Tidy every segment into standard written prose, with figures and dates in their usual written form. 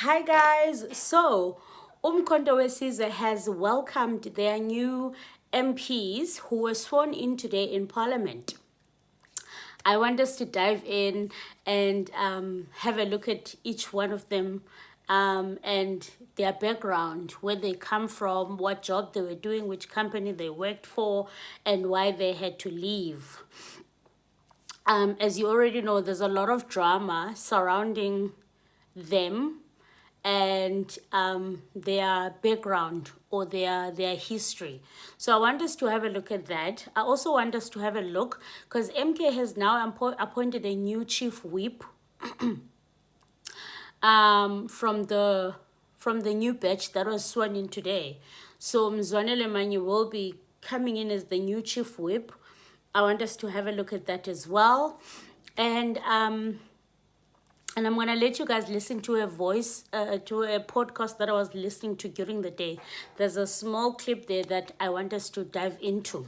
Hi guys, so Umkhonto Wesizwe has welcomed their new MPs who were sworn in today in Parliament. I want us to dive in and have a look at each one of them and their background, where they come from, what job they were doing, which company they worked for, and why they had to leave. As you already know, there's a lot of drama surrounding them and their background or their history. So I want us to have a look at that. I also want us to have a look because MK has now appointed a new chief whip from the new batch that was sworn in today. So Mzwanele Manyi will be coming in as the new chief whip. I want us to have a look at that as well. And I'm going to let you guys listen to a to a podcast that I was listening to during the day. There's a small clip there that I want us to dive into.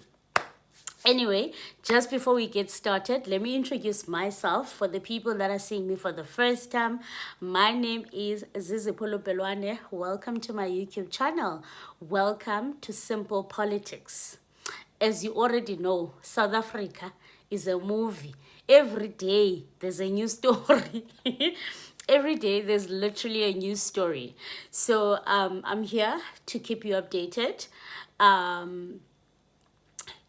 Anyway, just before we get started, let me introduce myself for the people that are seeing me for the first time. My name is Zizipolo Belwane. Welcome to my YouTube channel. Welcome to Simple Politics. As you already know, South Africa is a movie. Every day there's a new story. Every day there's literally a new story. So I'm here to keep you updated.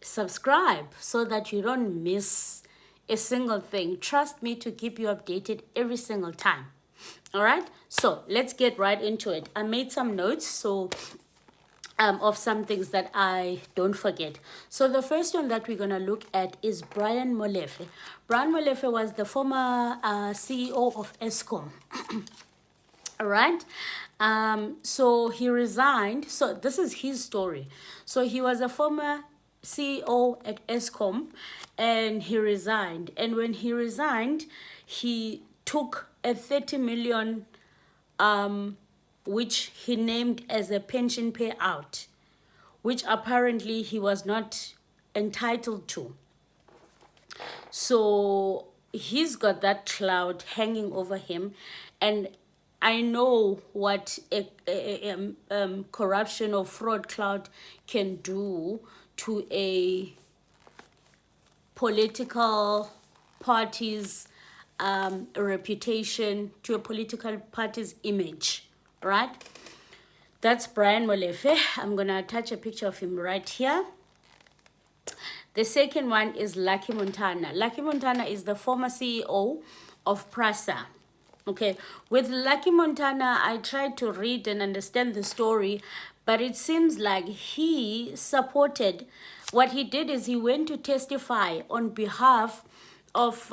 Subscribe so that you don't miss a single thing. Trust me to keep you updated every single time. All right, so let's get right into it. I made some notes of some things that I don't forget. So the first one that we're going to look at is Brian Molefe. Brian Molefe was the former CEO of Eskom. All right. So he resigned. So this is his story. So he was a former CEO at Eskom and he resigned. And when he resigned, he took a 30 million which he named as a pension payout, which apparently he was not entitled to. So he's got that cloud hanging over him, and I know what a corruption or fraud cloud can do to a political party's reputation, to a political party's image, right? That's Brian Molefe. I'm going to attach a picture of him right here. The second one is Lucky Montana. Lucky Montana is the former CEO of PRASA. Okay, with Lucky Montana, I tried to read and understand the story, but it seems like he supported, what he did is he went to testify on behalf of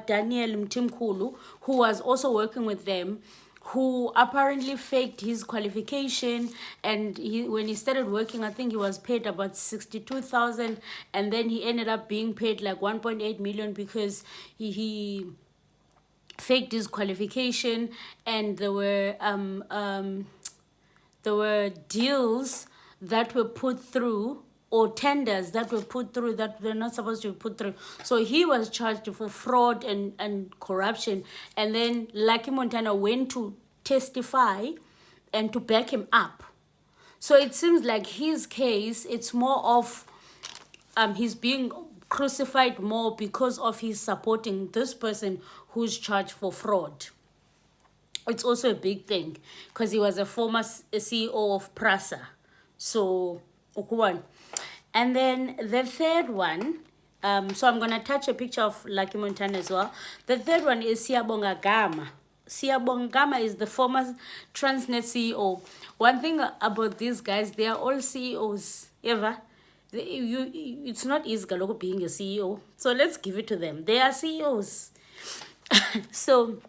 Daniel Mtimkulu, who was also working with them, who apparently faked his qualification, and when he started working, I think he was paid about 62,000, and then he ended up being paid like 1.8 million because he faked his qualification, and there were deals that were put through, or tenders that were put through that they're not supposed to be put through. So he was charged for fraud and corruption. And then Lucky Montana went to testify and to back him up. So it seems like his case, it's more of he's being crucified more because of his supporting this person who's charged for fraud. It's also a big thing because he was a former CEO of PRASA. So, one. And then the third one, so I'm going to attach a picture of Lucky Montana as well. The third one is Siyabonga Gama. Siyabonga Gama is the former Transnet CEO. One thing about these guys, they are all CEOs. It's not easy being a CEO. So let's give it to them. They are CEOs. So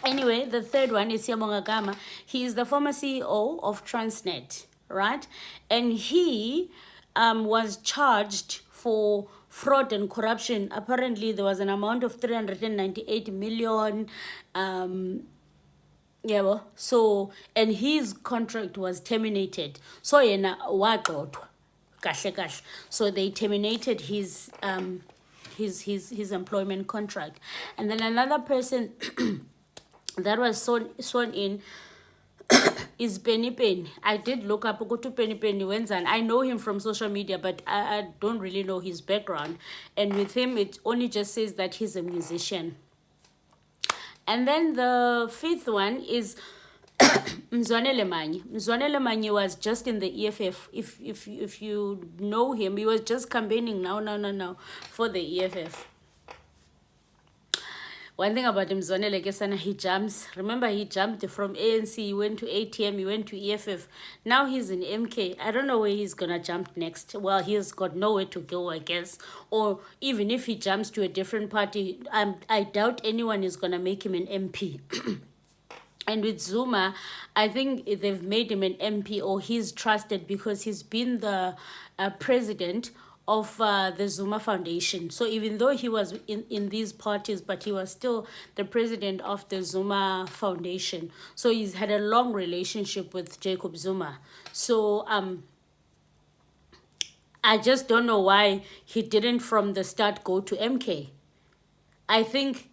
anyway, the third one is Siyabonga Gama. He is the former CEO of Transnet, right? And he was charged for fraud and corruption. Apparently, there was an amount of 398 million. So, and his contract was terminated. So, so they terminated his employment contract. And then another person that was sworn in is Penny Penny. I did look up to Penny Penny Wenzan. I know him from social media, but I don't really know his background. And with him, it only just says that he's a musician. And then the fifth one is Mzwanele Manyi. Mzwanele Manyi was just in the EFF. If you know him, he was just campaigning now for the EFF. One thing about Mzwanele Kesana, he jumps. Remember, he jumped from ANC, he went to ATM, he went to EFF. Now he's in MK. I don't know where he's going to jump next. Well, he's got nowhere to go, I guess. Or even if he jumps to a different party, I doubt anyone is going to make him an MP. And with Zuma, I think they've made him an MP, or he's trusted because he's been the president of the Zuma Foundation. So even though he was in these parties, but he was still the president of the Zuma Foundation. So he's had a long relationship with Jacob Zuma. So I just don't know why he didn't from the start go to MK. I think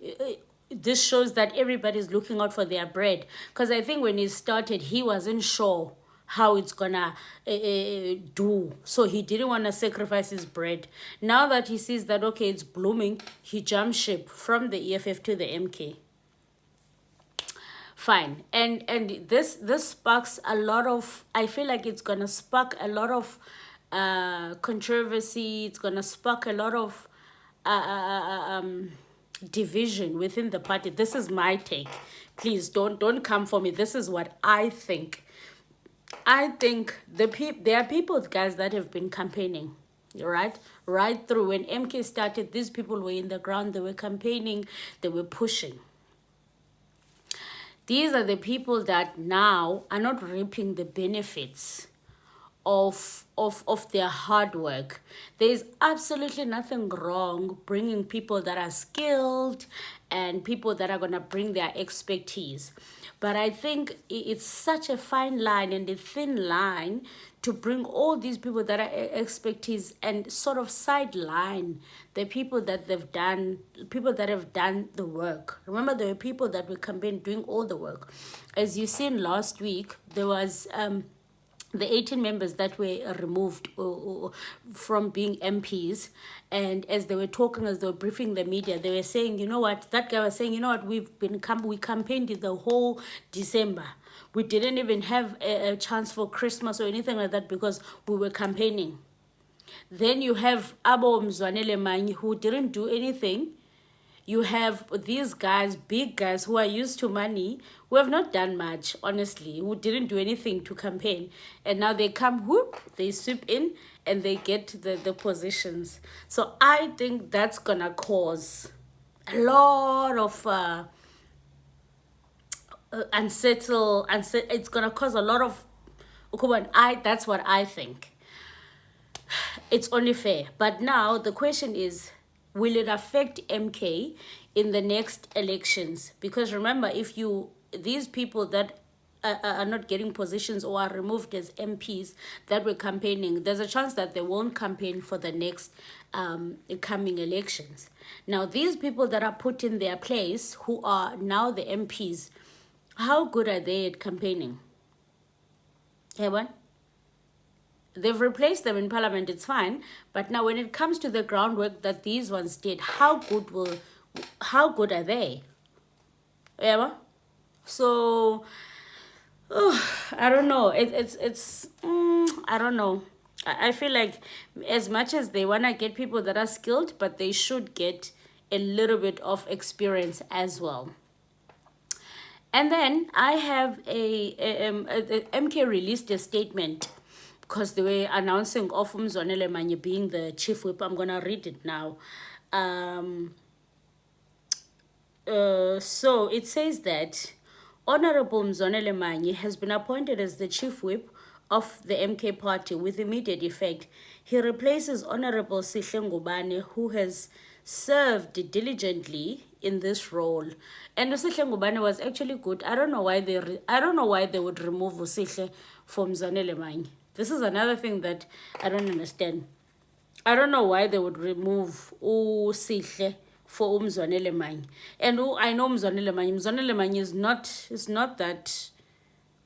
this shows that everybody's looking out for their bread. Because I think when he started, he wasn't sure how it's gonna do. So he didn't want to sacrifice his bread. Now that he sees that, okay, it's blooming, he jumps ship from the EFF to the MK. Fine. And this sparks a lot of, I feel like it's gonna spark a lot of controversy. It's gonna spark a lot of division within the party. This is my take. Please don't come for me. This is what I think. I think there are people, guys, that have been campaigning, right through. When MK started, these people were in the ground, they were campaigning, they were pushing. These are the people that now are not reaping the benefits of their hard work. There is absolutely nothing wrong bringing people that are skilled and people that are going to bring their expertise. But I think it's such a fine line and a thin line to bring all these people that are expertise and sort of sideline the people that have done the work. Remember, there were people that were campaigning doing all the work. As you seen last week, there was the 18 members that were removed from being MPs. And as they were talking, as they were briefing the media, they were saying, you know what, that guy was saying, you know what, we campaigned the whole December. We didn't even have a chance for Christmas or anything like that because we were campaigning. Then you have Abo Mzwanele Manyi, who didn't do anything. You have these guys, big guys, who are used to money, who have not done much, honestly, who didn't do anything to campaign. And now they come, whoop, they sweep in, and they get the positions. So I think that's going to cause a lot of unsettle. It's going to cause a lot of... That's what I think. It's only fair. But now the question is, will it affect MK in the next elections? Because remember, if these people that are not getting positions or are removed as MPs that were campaigning, there's a chance that they won't campaign for the next coming elections. Now, these people that are put in their place, who are now the MPs, how good are they at campaigning? Everyone? They've replaced them in parliament, it's fine. But now when it comes to the groundwork that these ones did, how good are they? Yeah. So I don't know. I don't know. I feel like as much as they want to get people that are skilled, but they should get a little bit of experience as well. And then I have MK released a statement because they were announcing of Mzwanele Manyi being the chief whip. I'm going to read it now. So it says that Honorable Mzwanele Manyi has been appointed as the chief whip of the MK party with immediate effect. He replaces Honorable Sihle Ngubane, who has served diligently in this role. And Sihle Ngubane was actually good. I don't know why they would remove Sihle from Mzwanele Manyi. This is another thing that I don't understand. I don't know why they would remove Sihle for Mzwanele Manyi. And I know Mzwanele Manyi. Mzwanele Manyi is not that.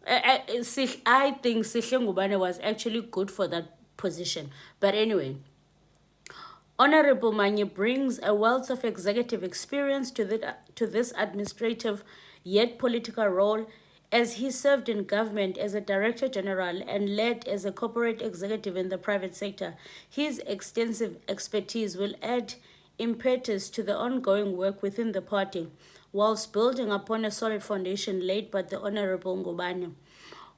I think Sihle Ngubane was actually good for that position. But anyway, Honorable Manyi brings a wealth of executive experience to this administrative yet political role, as he served in government as a director general and led as a corporate executive in the private sector. His extensive expertise will add impetus to the ongoing work within the party, whilst building upon a solid foundation laid by the Honorable Ngubane.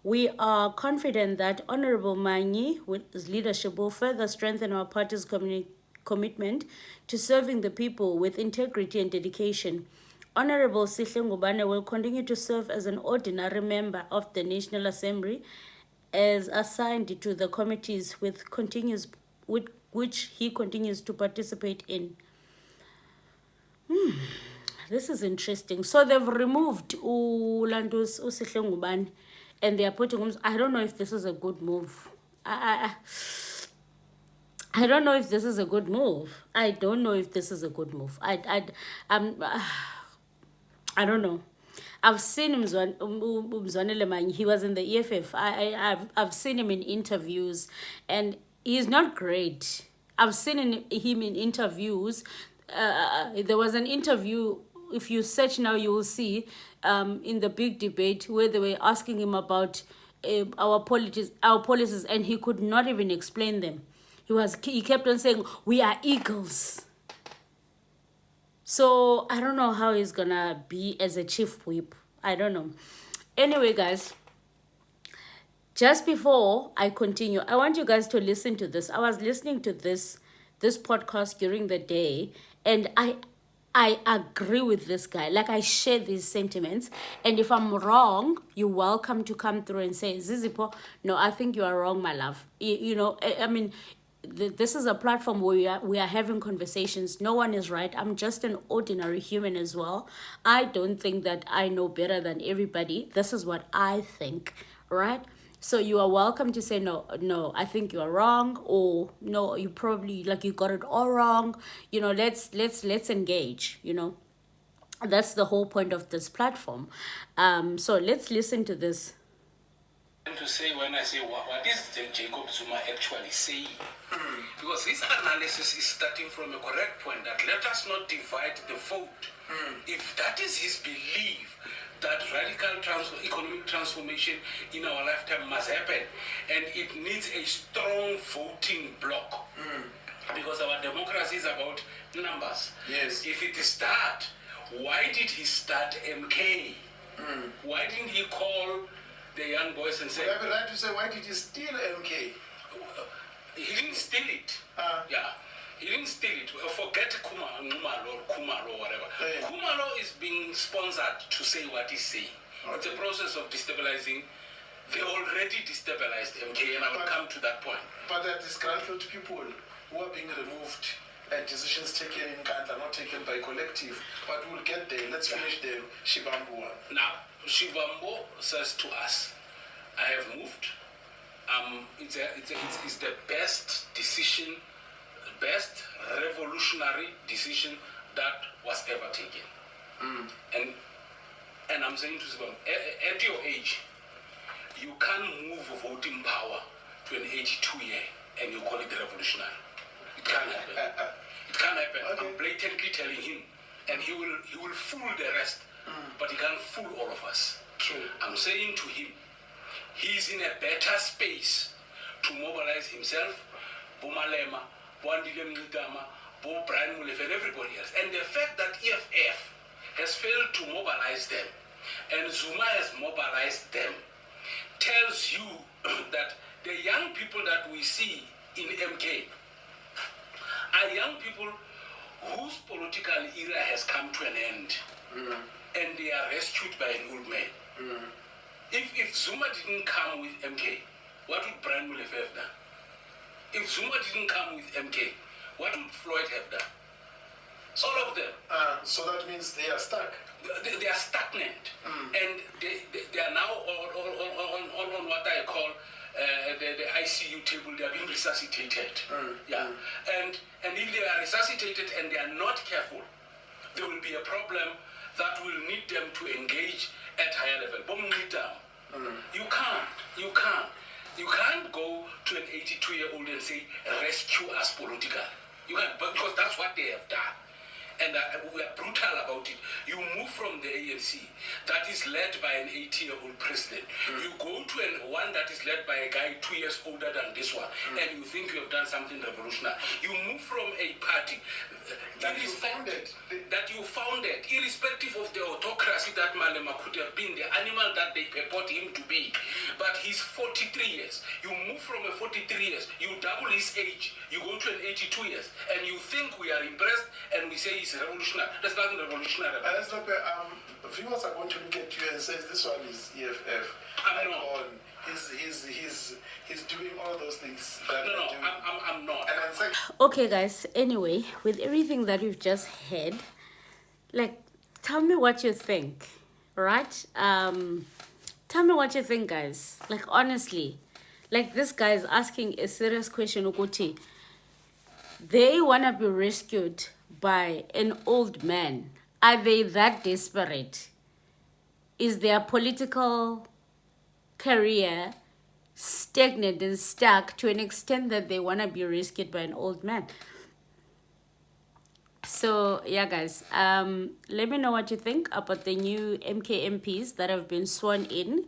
We are confident that Honorable Manyi, with his leadership, will further strengthen our party's commitment to serving the people with integrity and dedication. Honorable Sihle Ngubane will continue to serve as an ordinary member of the National Assembly, as assigned to the committees with which he continues to participate in. This is interesting. So they've removed Ulandus Usihle Ngubane, and they are putting. I don't know if this is a good move. I don't know if this is a good move. I don't know if this is a good move. I don't know. I've seen Mzwanele Manyi. He was in the EFF. I've seen him in interviews, and he's not great. I've seen him in interviews. There was an interview. If you search now, you will see in the big debate where they were asking him about our policies, and he could not even explain them. He kept on saying, "We are eagles." So I don't know how he's gonna be as a chief whip. I don't know. Anyway, guys, just before I continue, I want you guys to listen to this. I was listening to this podcast during the day, and I agree with this guy. Like, I share these sentiments, and if I'm wrong, you're welcome to come through and say, Zizipo, no, I think you are wrong, my love. You know, I mean, this is a platform where we are having conversations. No one is right. I'm just an ordinary human as well. I don't think that I know better than everybody. This is what I think, right? So you are welcome to say, no, I think you are wrong, or no, you probably, like, you got it all wrong. You know, let's engage, you know. That's the whole point of this platform. So let's listen to this. To say, when I say what is Jacob Zuma actually saying? Because his analysis is starting from a correct point, that let us not divide the vote. If that is his belief, that radical economic transformation in our lifetime must happen, and it needs a strong voting bloc, because our democracy is about numbers. Yes. If it is that, why did he start MK? Why didn't he call the young boys and say... Would I be right to say, why did he steal MK? He didn't steal it. Yeah. He didn't steal it. Forget Kumalo or whatever. Yeah. Kumalo is being sponsored to say what he's saying. Okay. It's a process of destabilizing. They already destabilized MK, and I will come to that point. But there are disgruntled people who are being removed, and decisions taken in Kandla, not taken by collective. But we'll get there. Let's finish the Shivambu one. Now, Shivambo says to us, I have moved. It's the best decision, the best revolutionary decision that was ever taken. And I'm saying to Shivambo, at your age, you can't move voting power to an 82-year and you call it revolutionary. It can't happen. It can't happen. Okay. I'm blatantly telling him, and he will fool the rest, but he can't fool all of us. True. I'm saying to him, he's in a better space to mobilize himself, Bomalema, Bwandile Mngitama, Bo Brian Mulef, and everybody else. And the fact that EFF has failed to mobilize them, and Zuma has mobilized them, tells you that the young people that we see in MK are young people whose political era has come to an end, and they are rescued by an old man. If Zuma didn't come with MK, what would Brian Mulef have done? If Zuma didn't come with MK, what would Floyd have done? All of them. So that means they are stuck. They are stagnant, and they are now on what I call the ICU table. They are being resuscitated. And if they are resuscitated and they are not careful, there will be a problem that will need them to engage at higher level. You can't go to an 82-year-old and say, rescue us politically. You can't, because that's what they have done. And we are brutal about it. You move from the ANC that is led by an 80-year-old president. You go to one that is led by a guy 2 years older than this one, and you think you have done something revolutionary. You move from a party That you founded. irrespective of the autocracy that Malema could have been, the animal that they purport him to be. But he's 43 years. You move from a 43 years, you double his age, you go to an 82 years, and you think we are impressed and we say he's revolutionary. There's nothing revolutionary about it. Viewers are going to look at you and say, this one is EFF. I'm not. He's doing all those things. That No, do. I'm not. And I'm saying, Okay, guys, anyway, with everything that you've just heard, like, tell me what you think, right? Tell me what you think, guys. Like, honestly, like, this guy is asking a serious question, Ukuti. They want to be rescued by an old man. Are they that desperate? Is their political career stagnant and stuck to an extent that they want to be rescued by an old man? So yeah, guys, let me know what you think about the new MK MPs that have been sworn in.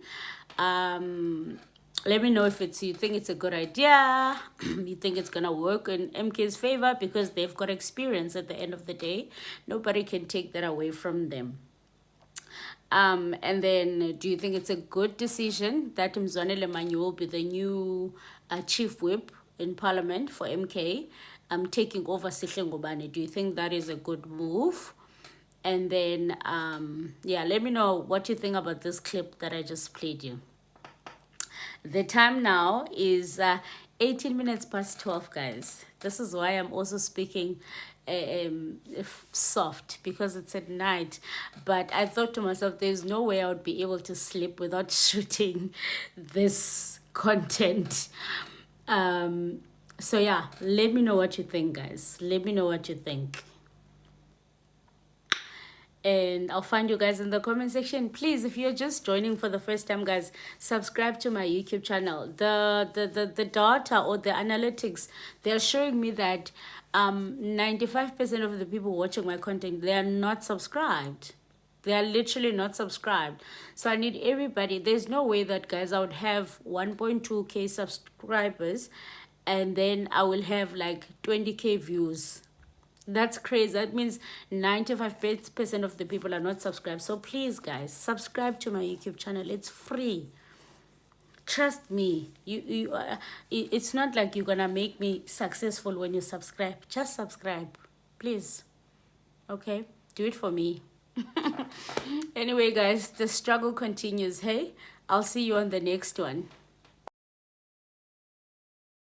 Let me know if you think it's a good idea, you think it's gonna work in MK's favor, because they've got experience. At the end of the day, nobody can take that away from them. And then, do you think it's a good decision that Mzwanele Manyi will be the new chief whip in parliament for MK, taking over Sihle Ngubane? Do you think that is a good move? And then, yeah, let me know what you think about this clip that I just played you. The time now is 18 minutes past 12, guys. This is why I'm also speaking soft, because it's at night. But I thought to myself, there's no way I would be able to sleep without shooting this content. So yeah, let me know what you think, guys. Let me know what you think. And I'll find you guys in the comment section. Please, if you're just joining for the first time, guys, subscribe to my YouTube channel. The data or the analytics, they're showing me that 95% of the people watching my content, they are not subscribed. They are literally not subscribed. So I need everybody. There's no way that, guys, I would have 1.2k subscribers and then I will have like 20k views. That's crazy. That means 95% of the people are not subscribed. So please, guys, subscribe to my YouTube channel. It's free. Trust me. It's not like you're gonna make me successful when you subscribe. Just subscribe, please. Okay, do it for me. Anyway, guys, the struggle continues. Hey, I'll see you on the next one.